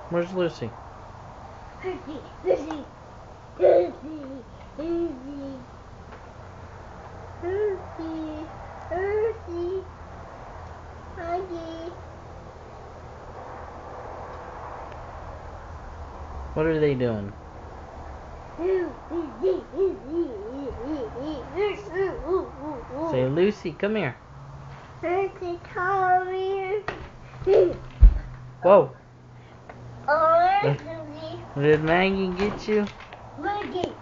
Where's Lucy? Lucy. What are they doing? Say, Lucy, come here. Lucy, come here. Whoa. Oh, Lucy. Did Maggie get you? Maggie.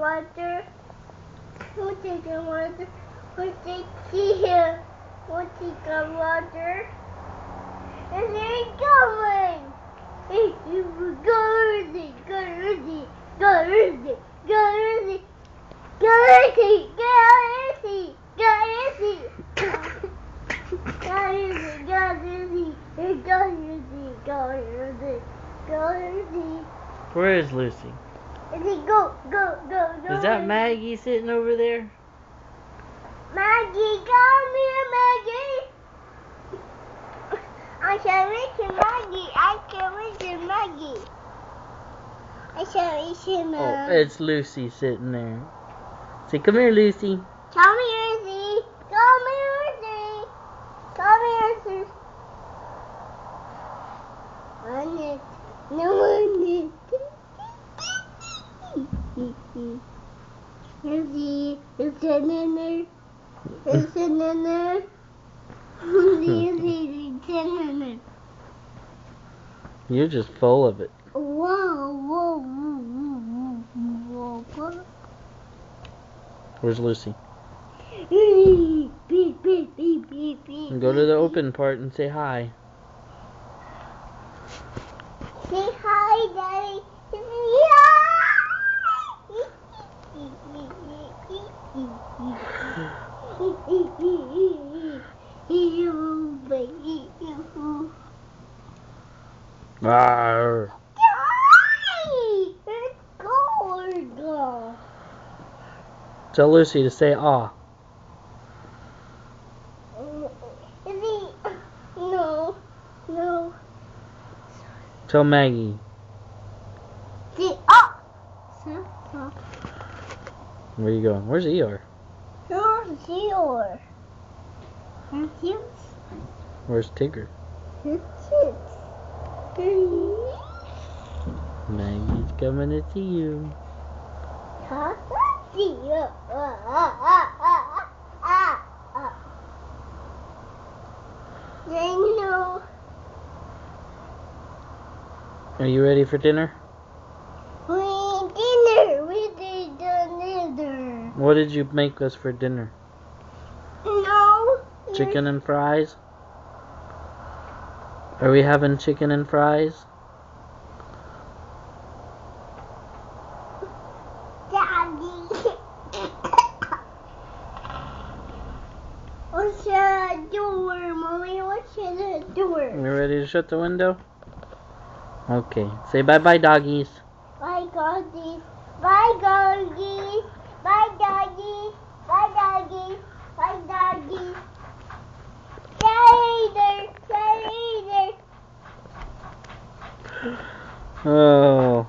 Water. We'll take a water. We'll take here. We'll take a water. And they're going. Where is Lucy? Go. Is that Maggie sitting over there? Maggie, come here, Maggie. I shall reach Maggie. Oh, it's Lucy sitting there. Say, come here, Lucy. Come here, Lucy. Lucy, it's in there. You're just full of it. Whoa. Where's Lucy? Beep. Go to the open part and say hi. Say hi, Daddy. Arr. It's cold. Tell Lucy to say ah. No. Tell Maggie. Say ah. Where are you going? Where's Eeyore? Where's Tigger? Maggie's coming to see you. Are you ready for dinner? Dinner. What did you make us for dinner? No. Chicken and fries? Are we having chicken and fries? Daddy. What's the door, Mommy? What's the door? You ready to shut the window? Okay. Say bye-bye, doggies. Bye, doggies. Bye, doggies. Bye, doggies. Bye, doggies. Bye, doggies. Later. Oh.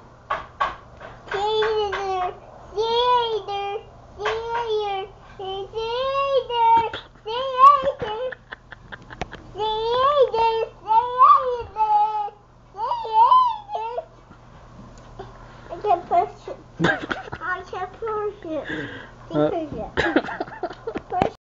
I can't push it.